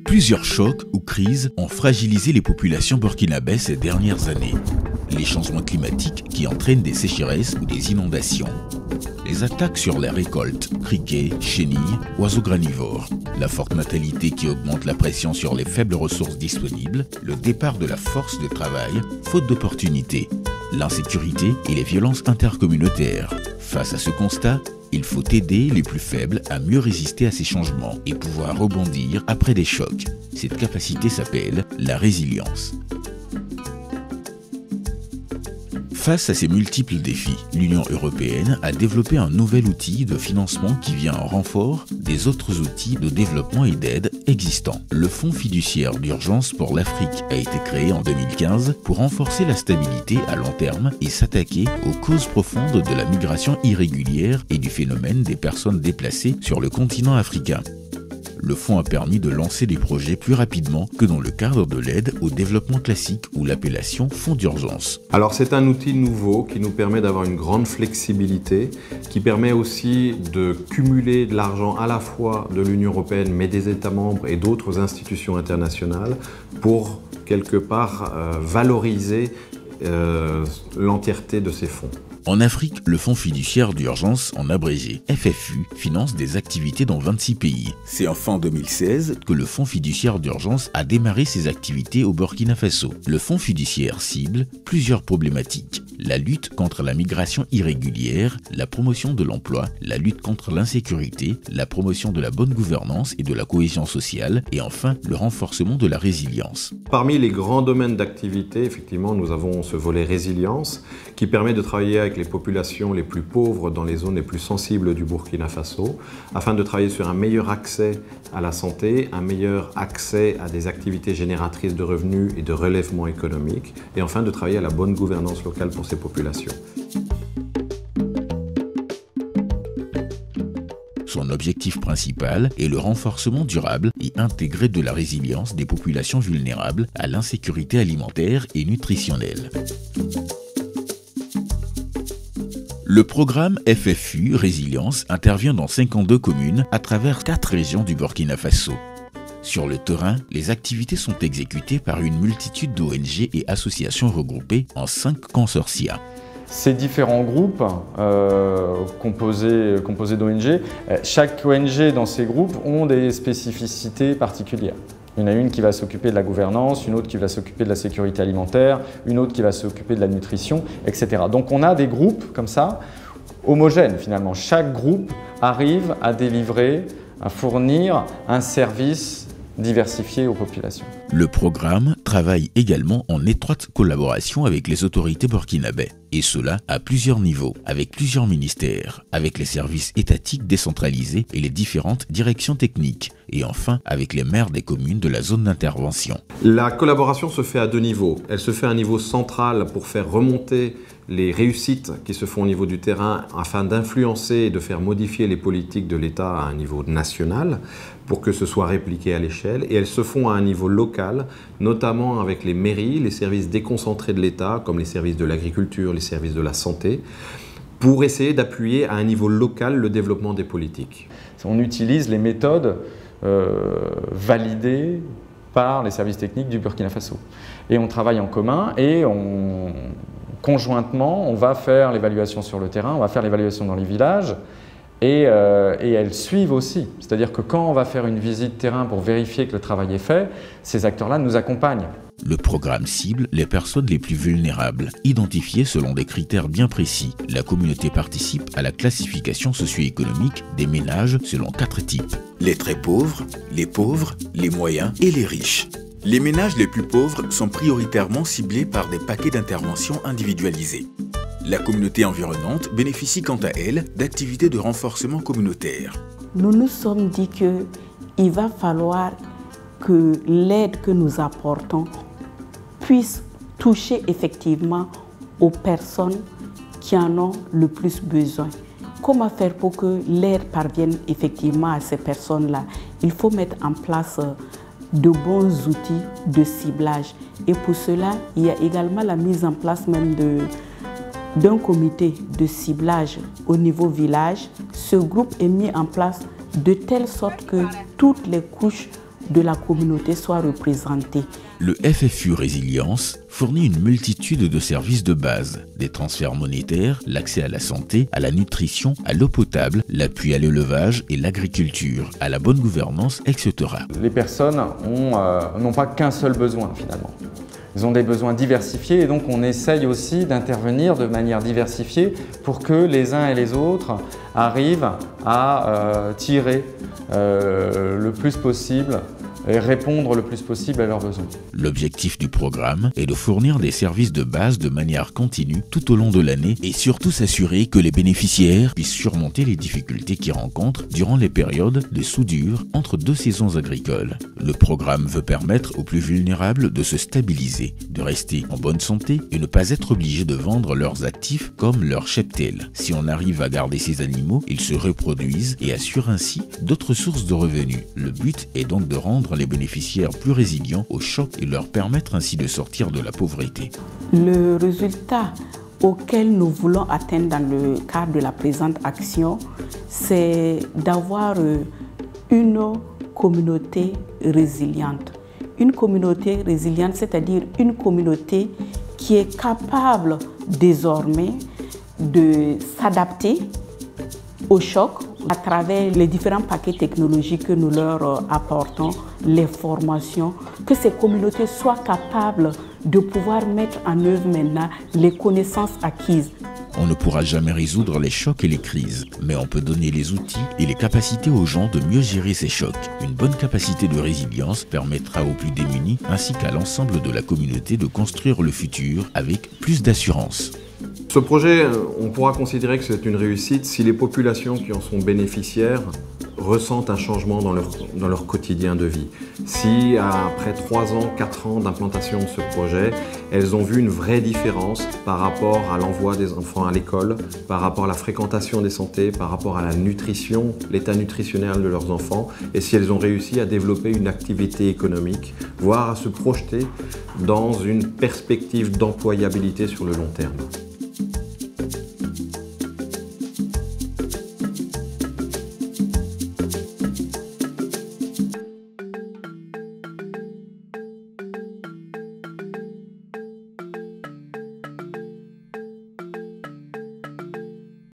Plusieurs chocs ou crises ont fragilisé les populations burkinabées ces dernières années. Les changements climatiques qui entraînent des sécheresses ou des inondations. Les attaques sur les récoltes, criquets, chenilles, oiseaux granivores. La forte natalité qui augmente la pression sur les faibles ressources disponibles. Le départ de la force de travail, faute d'opportunités. L'insécurité et les violences intercommunautaires. Face à ce constat, il faut aider les plus faibles à mieux résister à ces changements et pouvoir rebondir après des chocs. Cette capacité s'appelle la résilience. Face à ces multiples défis, l'Union européenne a développé un nouvel outil de financement qui vient en renfort des autres outils de développement et d'aide existants. Le Fonds fiduciaire d'urgence pour l'Afrique a été créé en 2015 pour renforcer la stabilité à long terme et s'attaquer aux causes profondes de la migration irrégulière et du phénomène des personnes déplacées sur le continent africain. Le fonds a permis de lancer des projets plus rapidement que dans le cadre de l'aide au développement classique ou l'appellation fonds d'urgence. Alors c'est un outil nouveau qui nous permet d'avoir une grande flexibilité, qui permet aussi de cumuler de l'argent à la fois de l'Union européenne mais des États membres et d'autres institutions internationales pour quelque part valoriser l'entièreté de ces fonds. En Afrique, le Fonds fiduciaire d'urgence, en abrégé FFU, finance des activités dans 26 pays. C'est en fin 2016 que le Fonds fiduciaire d'urgence a démarré ses activités au Burkina Faso. Le Fonds fiduciaire cible plusieurs problématiques. La lutte contre la migration irrégulière, la promotion de l'emploi, la lutte contre l'insécurité, la promotion de la bonne gouvernance et de la cohésion sociale, et enfin le renforcement de la résilience. Parmi les grands domaines d'activité, effectivement, nous avons ce volet résilience qui permet de travailler avec les populations les plus pauvres dans les zones les plus sensibles du Burkina Faso, afin de travailler sur un meilleur accès à la santé, un meilleur accès à des activités génératrices de revenus et de relèvement économique, et enfin de travailler à la bonne gouvernance locale pour ces populations. Son objectif principal est le renforcement durable et intégré de la résilience des populations vulnérables à l'insécurité alimentaire et nutritionnelle. Le programme FFU Résilience intervient dans 52 communes à travers 4 régions du Burkina Faso. Sur le terrain, les activités sont exécutées par une multitude d'ONG et associations regroupées en 5 consortia. Ces différents groupes composés d'ONG, chaque ONG dans ces groupes ont des spécificités particulières. Il y en a une qui va s'occuper de la gouvernance, une autre qui va s'occuper de la sécurité alimentaire, une autre qui va s'occuper de la nutrition, etc. Donc on a des groupes comme ça, homogènes finalement. Chaque groupe arrive à délivrer, à fournir un service diversifié aux populations. Le programme travaille également en étroite collaboration avec les autorités burkinabées, et cela à plusieurs niveaux, avec plusieurs ministères, avec les services étatiques décentralisés et les différentes directions techniques, et enfin avec les maires des communes de la zone d'intervention. La collaboration se fait à 2 niveaux. Elle se fait à un niveau central pour faire remonter les réussites qui se font au niveau du terrain afin d'influencer et de faire modifier les politiques de l'État à un niveau national pour que ce soit répliqué à l'échelle. Et elles se font à un niveau local, notamment avec les mairies, les services déconcentrés de l'État, comme les services de l'agriculture, les services de la santé, pour essayer d'appuyer à un niveau local le développement des politiques. On utilise les méthodes validées par les services techniques du Burkina Faso. Et on travaille en commun et conjointement, on va faire l'évaluation sur le terrain, on va faire l'évaluation dans les villages et elles suivent aussi. C'est-à-dire que quand on va faire une visite terrain pour vérifier que le travail est fait, ces acteurs-là nous accompagnent. Le programme cible les personnes les plus vulnérables, identifiées selon des critères bien précis. La communauté participe à la classification socio-économique des ménages selon 4 types. Les très pauvres, les moyens et les riches. Les ménages les plus pauvres sont prioritairement ciblés par des paquets d'intervention individualisés. La communauté environnante bénéficie quant à elle d'activités de renforcement communautaire. Nous nous sommes dit qu'il va falloir que l'aide que nous apportons puisse toucher effectivement aux personnes qui en ont le plus besoin. Comment faire pour que l'aide parvienne effectivement à ces personnes-là? Il faut mettre en place de bons outils de ciblage. Et pour cela, il y a également la mise en place même d'un comité de ciblage au niveau village. Ce groupe est mis en place de telle sorte que toutes les couches de la communauté soient représentées. Le FFU Résilience fournit une multitude de services de base, des transferts monétaires, l'accès à la santé, à la nutrition, à l'eau potable, l'appui à l'élevage et l'agriculture, à la bonne gouvernance, etc. Les personnes n'ont pas qu'un seul besoin finalement. Ils ont des besoins diversifiés et donc on essaye aussi d'intervenir de manière diversifiée pour que les uns et les autres arrivent à tirer le plus possible et répondre le plus possible à leurs besoins. L'objectif du programme est de fournir des services de base de manière continue tout au long de l'année et surtout s'assurer que les bénéficiaires puissent surmonter les difficultés qu'ils rencontrent durant les périodes de soudure entre deux saisons agricoles. Le programme veut permettre aux plus vulnérables de se stabiliser, de rester en bonne santé et ne pas être obligés de vendre leurs actifs comme leur cheptel. Si on arrive à garder ces animaux, ils se reproduisent et assurent ainsi d'autres sources de revenus. Le but est donc de rendre les bénéficiaires plus résilients au choc et leur permettre ainsi de sortir de la pauvreté. Le résultat auquel nous voulons atteindre dans le cadre de la présente action, c'est d'avoir une communauté résiliente. Une communauté résiliente, c'est-à-dire une communauté qui est capable désormais de s'adapter au choc à travers les différents paquets technologiques que nous leur apportons, les formations, que ces communautés soient capables de pouvoir mettre en œuvre maintenant les connaissances acquises. On ne pourra jamais résoudre les chocs et les crises, mais on peut donner les outils et les capacités aux gens de mieux gérer ces chocs. Une bonne capacité de résilience permettra aux plus démunis ainsi qu'à l'ensemble de la communauté de construire le futur avec plus d'assurance. Ce projet, on pourra considérer que c'est une réussite si les populations qui en sont bénéficiaires ressentent un changement dans leur quotidien de vie. Si après 3 ans, 4 ans d'implantation de ce projet, elles ont vu une vraie différence par rapport à l'envoi des enfants à l'école, par rapport à la fréquentation des santé, par rapport à la nutrition, l'état nutritionnel de leurs enfants, et si elles ont réussi à développer une activité économique, voire à se projeter dans une perspective d'employabilité sur le long terme.